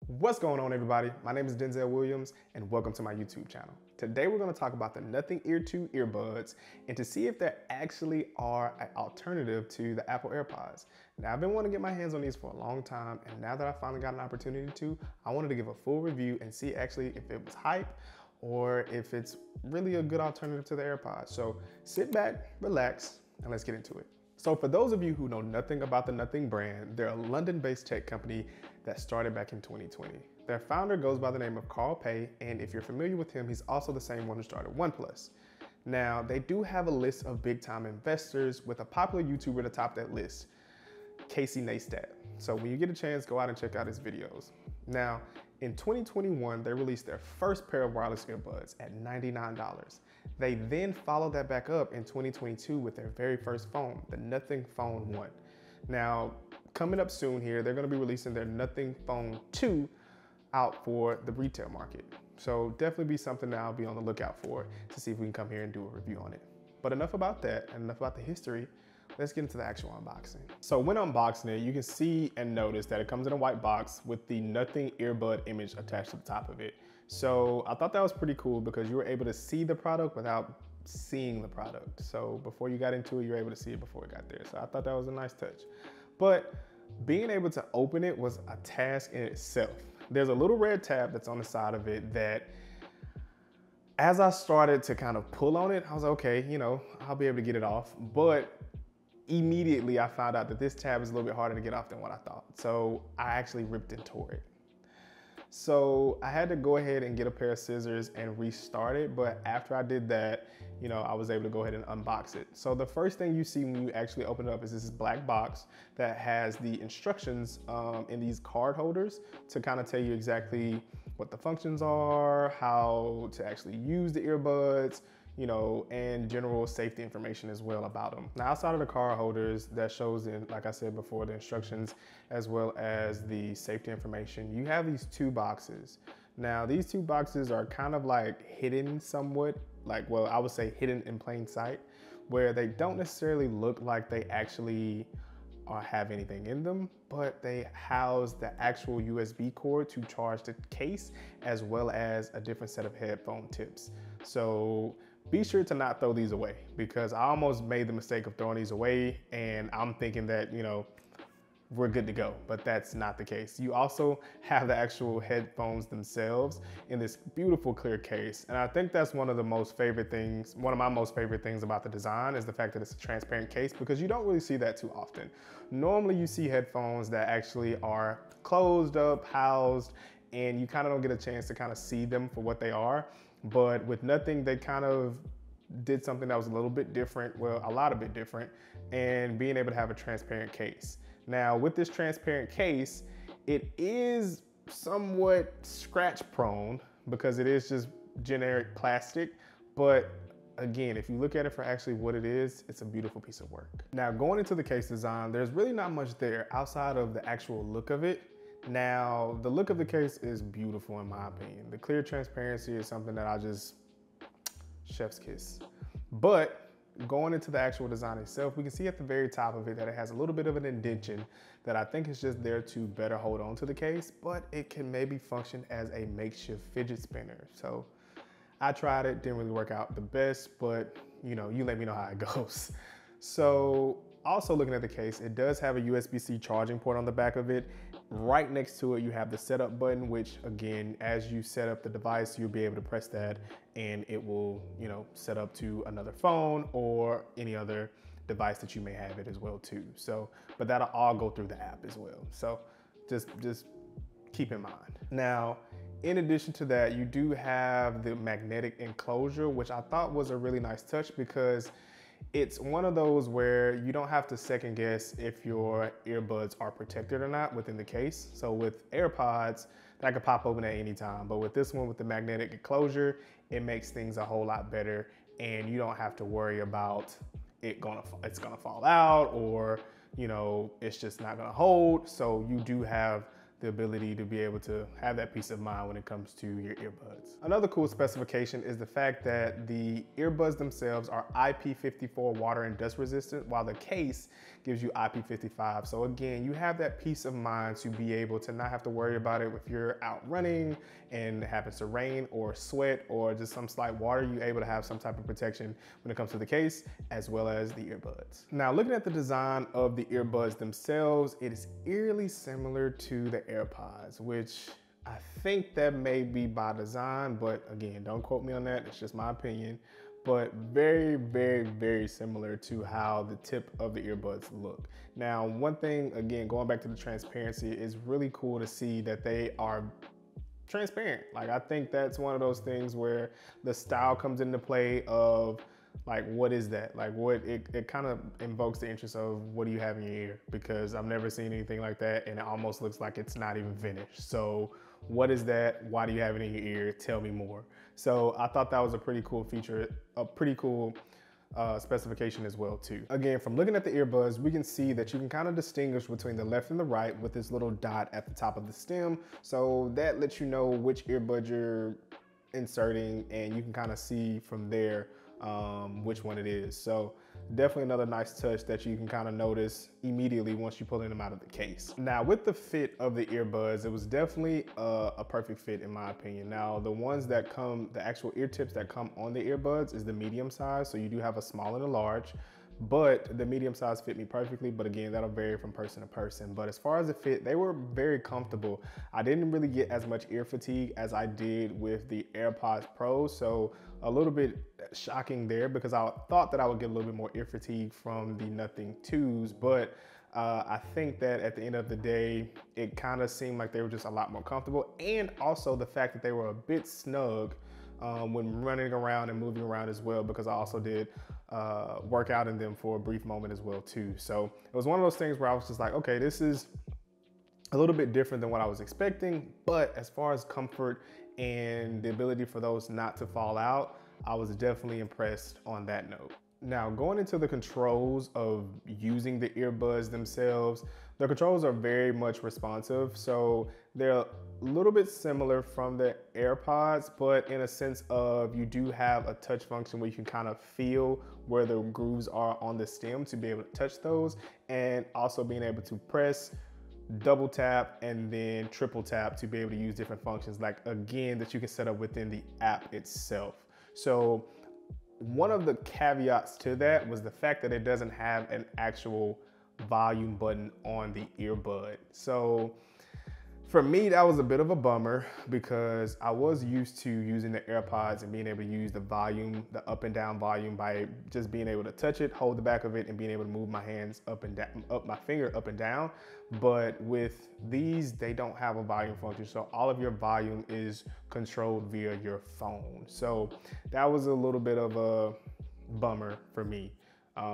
What's going on, everybody? My name is Denzel Williams and welcome to my YouTube channel. Today we're going to talk about the Nothing Ear 2 earbuds and to see if they actually are an alternative to the Apple AirPods. Now, I've been wanting to get my hands on these for a long time, and now that I finally got an opportunity to, I wanted to give a full review and see actually if it was hype or if it's really a good alternative to the AirPods. So sit back, relax, and let's get into it. So for those of you who know nothing about the Nothing brand, they're a London-based tech company that started back in 2020. Their founder goes by the name of Carl Pei, and if you're familiar with him, he's also the same one who started OnePlus. Now, they do have a list of big-time investors with a popular YouTuber to top that list, Casey Neistat. So when you get a chance, go out and check out his videos. Now, in 2021, they released their first pair of wireless earbuds at $99. They then followed that back up in 2022 with their very first phone, the Nothing Phone 1. Now, coming up soon here, they're gonna be releasing their Nothing Phone 2 out for the retail market. So definitely be something that I'll be on the lookout for to see if we can come here and do a review on it. But enough about that and enough about the history. Let's get into the actual unboxing. So when unboxing it, you can see and notice that it comes in a white box with the Nothing earbud image attached to the top of it. So I thought that was pretty cool because you were able to see the product without seeing the product. So before you got into it, you were able to see it before it got there. So I thought that was a nice touch. But being able to open it was a task in itself. There's a little red tab that's on the side of it that as I started to kind of pull on it, I was like, okay, you know, I'll be able to get it off. But immediately I found out that this tab is a little bit harder to get off than what I thought. So I actually ripped and tore it. So I had to go ahead and get a pair of scissors and restart it. But after I did that, you know, I was able to go ahead and unbox it. So the first thing you see when you actually open it up is this black box that has the instructions in these card holders to kind of tell you exactly what the functions are, how to actually use the earbuds, you know, and general safety information as well about them. Now, outside of the card holders, that shows in, like I said before, the instructions as well as the safety information, you have these two boxes. Now, these two boxes are kind of like hidden somewhat, like, well, I would say hidden in plain sight, where they don't necessarily look like they actually have anything in them, but they house the actual USB cord to charge the case as well as a different set of headphone tips. So be sure to not throw these away because I almost made the mistake of throwing these away and I'm thinking that, you know, we're good to go, but that's not the case. You also have the actual headphones themselves in this beautiful clear case. And I think that's one of my most favorite things about the design is the fact that it's a transparent case because you don't really see that too often. Normally you see headphones that actually are closed up, housed, and you kind of don't get a chance to kind of see them for what they are. But with Nothing, they kind of did something that was a little bit different, well, a lot of bit different, and being able to have a transparent case. Now, with this transparent case, it is somewhat scratch prone because it is just generic plastic, but again, if you look at it for actually what it is, it's a beautiful piece of work. Now, going into the case design, there's really not much there outside of the actual look of it. Now, the look of the case is beautiful in my opinion. The clear transparency is something that I just, chef's kiss. But going into the actual design itself, we can see at the very top of it that it has a little bit of an indentation that I think is just there to better hold on to the case, but it can maybe function as a makeshift fidget spinner. So I tried it, didn't really work out the best, but you know, you let me know how it goes. So also looking at the case, it does have a USB-C charging port on the back of it. Right next to it, you have the setup button, which again, as you set up the device, you'll be able to press that and it will, you know, set up to another phone or any other device that you may have it as well too. So, but that'll all go through the app as well. So just keep in mind. Now, in addition to that, you do have the magnetic enclosure, which I thought was a really nice touch because it's one of those where you don't have to second guess if your earbuds are protected or not within the case. So with AirPods, that could pop open at any time. But with this one, with the magnetic enclosure, it makes things a whole lot better. And you don't have to worry about it's gonna fall out or, you know, it's just not gonna hold. So you do have the ability to be able to have that peace of mind when it comes to your earbuds. Another cool specification is the fact that the earbuds themselves are IP54 water and dust resistant, while the case gives you IP55. So again, you have that peace of mind to be able to not have to worry about it if you're out running and it happens to rain or sweat or just some slight water. You're able to have some type of protection when it comes to the case as well as the earbuds. Now, looking at the design of the earbuds themselves, it is eerily similar to the AirPods, which I think that may be by design, but again, don't quote me on that. It's just my opinion. But very, very, very similar to how the tip of the earbuds look. Now, one thing, again, going back to the transparency, is really cool to see that they are transparent. Like, I think that's one of those things where the style comes into play of like, what is that? Like, what it kind of invokes the interest of what do you have in your ear? Because I've never seen anything like that, and it almost looks like it's not even finished. So what is that? Why do you have it in your ear? Tell me more. So I thought that was a pretty cool feature, a pretty cool specification as well too. Again, from looking at the earbuds, we can see that you can kind of distinguish between the left and the right with this little dot at the top of the stem. So that lets you know which earbud you're inserting, and you can kind of see from there which one it is. So definitely another nice touch that you can kind of notice immediately once you're pulling them out of the case. Now, with the fit of the earbuds, it was definitely a perfect fit in my opinion. Now, the ones that come, the actual ear tips that come on the earbuds is the medium size. So you do have a small and a large, but the medium size fit me perfectly. But again, that'll vary from person to person. But as far as the fit, they were very comfortable. I didn't really get as much ear fatigue as I did with the AirPods Pro. So a little bit shocking there, because I thought that I would get a little bit more ear fatigue from the Nothing 2s. But I think that at the end of the day, it kind of seemed like they were just a lot more comfortable. And also the fact that they were a bit snug when running around and moving around as well, because I also did work out in them for a brief moment as well too. So it was one of those things where I was just like, okay, this is a little bit different than what I was expecting, but as far as comfort and the ability for those not to fall out, I was definitely impressed on that note. Now, going into the controls of using the earbuds themselves, the controls are very much responsive. So they're a little bit similar from the AirPods, but in a sense of you do have a touch function where you can kind of feel where the grooves are on the stem to be able to touch those, and also being able to press, double tap, and then triple tap to be able to use different functions, like again, that you can set up within the app itself. So one of the caveats to that was the fact that it doesn't have an actual volume button on the earbud. So for me, that was a bit of a bummer, because I was used to using the AirPods and being able to use the volume, the up and down volume, by just being able to touch it, hold the back of it, and being able to move my hands up and down, my finger up and down. But with these, they don't have a volume function. So all of your volume is controlled via your phone. So that was a little bit of a bummer for me.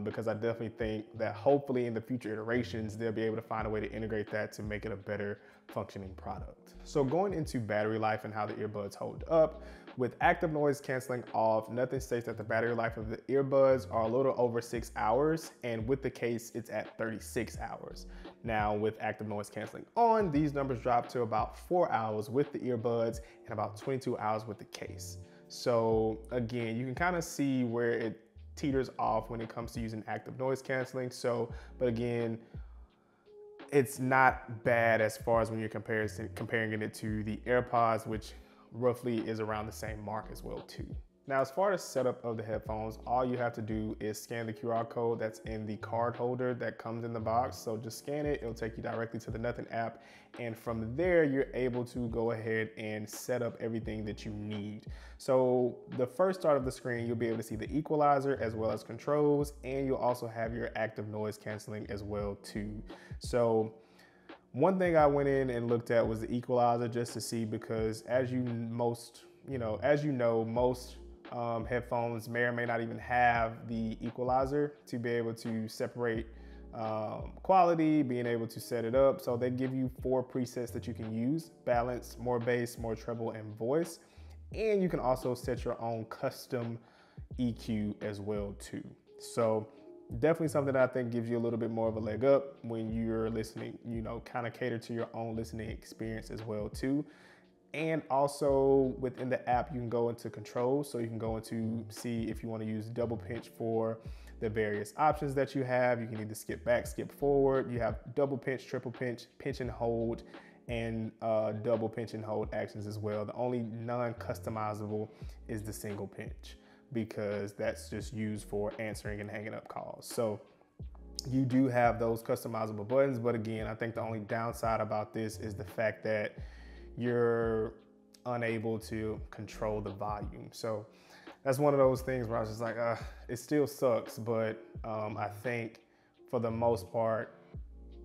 Because I definitely think that hopefully in the future iterations, they'll be able to find a way to integrate that to make it a better functioning product. So going into battery life and how the earbuds hold up, with active noise canceling off, Nothing states that the battery life of the earbuds are a little over 6 hours, and with the case, it's at 36 hours. Now, with active noise canceling on, these numbers drop to about 4 hours with the earbuds and about 22 hours with the case. So again, you can kind of see where it teeters off when it comes to using active noise canceling. So, but again, it's not bad as far as when you're comparing it to the AirPods, which roughly is around the same mark as well too. Now, as far as setup of the headphones, all you have to do is scan the QR code that's in the card holder that comes in the box. So just scan it, it'll take you directly to the Nothing app. And from there, you're able to go ahead and set up everything that you need. So the first start of the screen, you'll be able to see the equalizer as well as controls, and you'll also have your active noise canceling as well too. So one thing I went in and looked at was the equalizer, just to see, because as you know, most headphones may or may not even have the equalizer to be able to separate quality, being able to set it up. So they give you 4 presets that you can use: balance, more bass, more treble, and voice. And you can also set your own custom EQ as well too. So Definitely something that I think gives you a little bit more of a leg up when you're listening, kind of cater to your own listening experience as well too. And also within the app, you can go into controls. So you can go into see if you want to use double pinch for the various options that you have. You can either skip back, skip forward. You have double pinch, triple pinch, pinch and hold, and double pinch and hold actions as well. The only non-customizable is the single pinch, because that's just used for answering and hanging up calls. So you do have those customizable buttons, but again, I think the only downside about this is the fact that you're unable to control the volume. So that's one of those things where I was just like, it still sucks, but I think for the most part,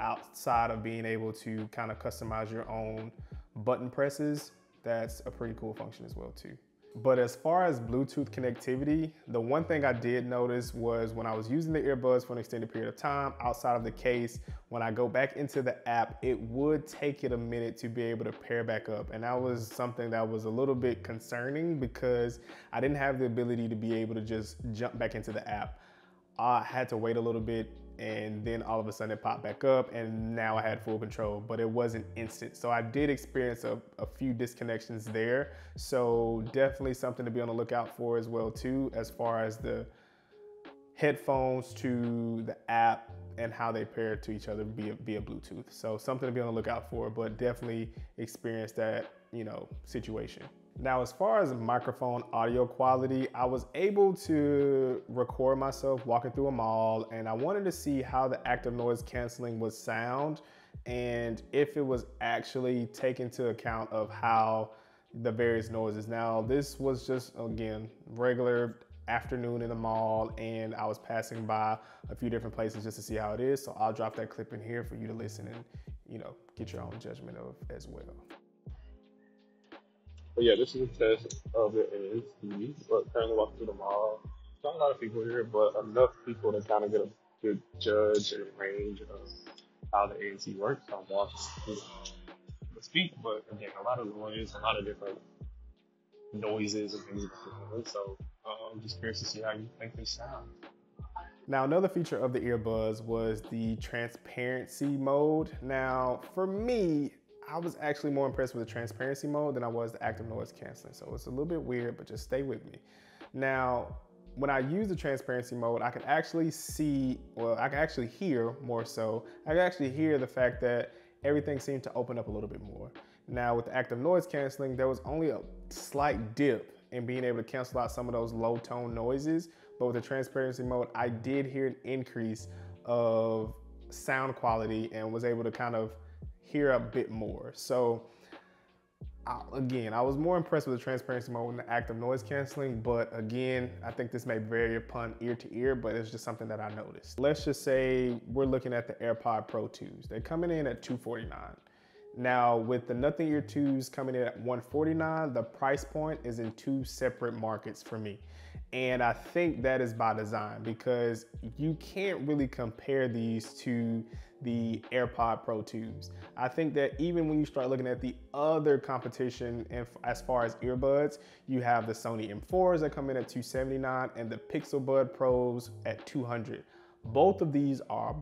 outside of being able to kind of customize your own button presses, that's a pretty cool function as well too. But as far as Bluetooth connectivity, the one thing I did notice was when I was using the earbuds for an extended period of time outside of the case, when I go back into the app, it would take it a minute to be able to pair back up. And that was something that was a little bit concerning because I didn't have the ability to be able to just jump back into the app. I had to wait a little bit, and then all of a sudden it popped back up, and now I had full control, but it wasn't instant. So I did experience a few disconnections there. So definitely something to be on the lookout for as well too, as far as the headphones to the app and how they pair to each other via Bluetooth. So something to be on the lookout for, but definitely experience that, situation. Now, as far as microphone audio quality, I was able to record myself walking through a mall, and I wanted to see how the active noise canceling would sound and if it was actually taken into account of how the various noises. Now, this was just, again, regular afternoon in the mall, and I was passing by a few different places just to see how it is. So I'll drop that clip in here for you to listen and, get your own judgment of as well. But yeah, this is a test of it ANC, but currently walking through the mall. Not a lot of people here, but enough people to kind of get a good judge and range of how the ANC works. I'm walking through the speak, but again, a lot of noise, a lot of different noises and things like that. So I'm just curious to see how you think they sound. Now, another feature of the earbuds was the transparency mode. Now, for me, I was actually more impressed with the transparency mode than I was the active noise canceling. So it's a little bit weird, but just stay with me. Now, when I use the transparency mode, I can actually see, well, I can actually hear more so. I can actually hear the fact that everything seemed to open up a little bit more. Now, with the active noise canceling, there was only a slight dip in being able to cancel out some of those low tone noises. But with the transparency mode, I did hear an increase of sound quality and was able to kind of hear a bit more. So again, I was more impressed with the transparency mode than the active noise canceling, but again, I think this may vary upon ear to ear, but it's just something that I noticed. Let's just say we're looking at the AirPod Pro 2s. They're coming in at $249. Now, with the Nothing Ear 2s coming in at $149, the price point is in two separate markets for me. And I think that is by design because you can't really compare these to the AirPod Pro 2s. I think that even when you start looking at the other competition as far as earbuds, you have the Sony M4s that come in at $279 and the Pixel Bud Pros at $200. Both of these are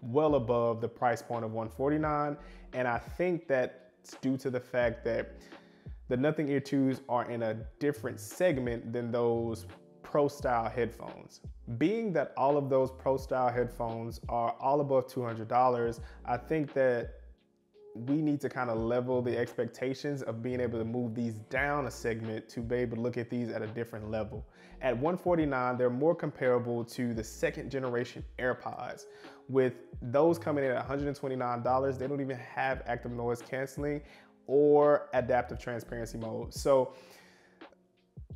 well above the price point of $149, and I think that's due to the fact that the Nothing Ear 2s are in a different segment than those Pro style headphones. Being that all of those Pro style headphones are all above $200, I think that we need to kind of level the expectations of being able to move these down a segment to be able to look at these at a different level. At $149, they're more comparable to the second generation AirPods. With those coming in at $129, they don't even have active noise canceling or adaptive transparency mode. So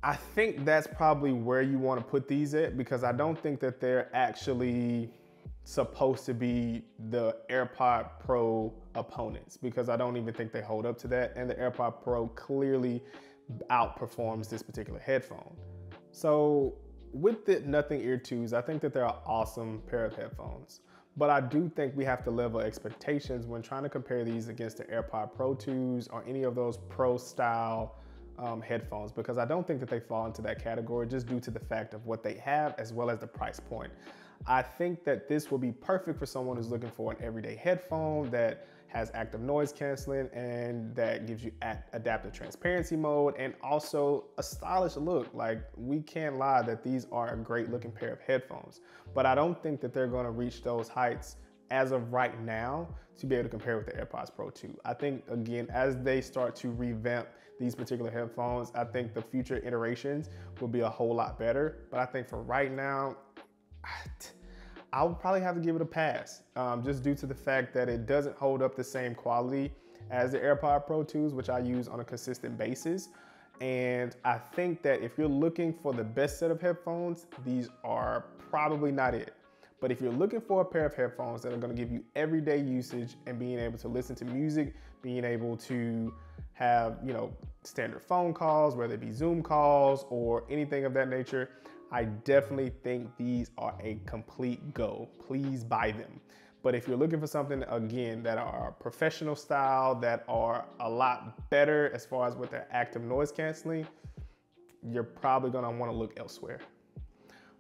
I think that's probably where you want to put these at, because I don't think that they're actually supposed to be the AirPod Pro opponents, because I don't even think they hold up to that. And the AirPod Pro clearly outperforms this particular headphone. So with the Nothing Ear 2s, I think that they're an awesome pair of headphones. But I do think we have to level expectations when trying to compare these against the AirPod Pro 2s or any of those Pro style headphones, because I don't think that they fall into that category just due to the fact of what they have as well as the price point. I think that this will be perfect for someone who's looking for an everyday headphone that has active noise canceling and that gives you adaptive transparency mode and also a stylish look. Like, we can't lie that these are a great looking pair of headphones, but I don't think that they're going to reach those heights as of right now to be able to compare with the AirPods Pro 2. I think, again, as they start to revamp these particular headphones, I think the future iterations will be a whole lot better. But I think for right now, I would probably have to give it a pass, just due to the fact that it doesn't hold up the same quality as the AirPod Pro 2s, which I use on a consistent basis. And I think that if you're looking for the best set of headphones, these are probably not it. But if you're looking for a pair of headphones that are going to give you everyday usage and being able to listen to music, being able to have, standard phone calls, whether it be Zoom calls or anything of that nature, I definitely think these are a complete go. Please buy them. But if you're looking for something, again, that are professional style, that are a lot better as far as with their active noise canceling, you're probably gonna wanna look elsewhere.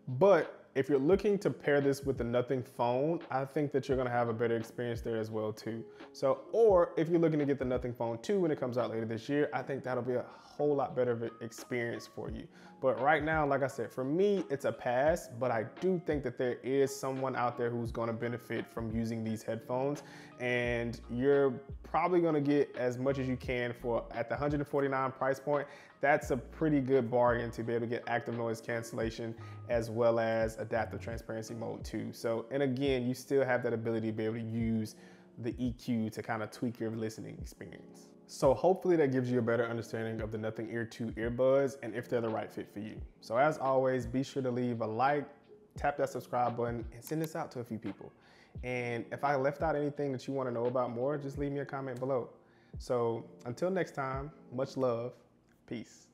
But if you're looking to pair this with the Nothing phone, I think that you're gonna have a better experience there as well too. So, or if you're looking to get the Nothing phone 2 when it comes out later this year, I think that'll be a whole lot better of an experience for you. But right now, like I said, for me, it's a pass, but I do think that there is someone out there who's gonna benefit from using these headphones, and you're probably gonna get as much as you can for, at the $149 price point. That's a pretty good bargain to be able to get active noise cancellation as well as adaptive transparency mode too. So, and again, you still have that ability to be able to use the EQ to kind of tweak your listening experience. So hopefully that gives you a better understanding of the Nothing Ear 2 earbuds and if they're the right fit for you. So as always, be sure to leave a like, tap that subscribe button, and send this out to a few people. And if I left out anything that you want to know about more, just leave me a comment below. So until next time, much love. Peace.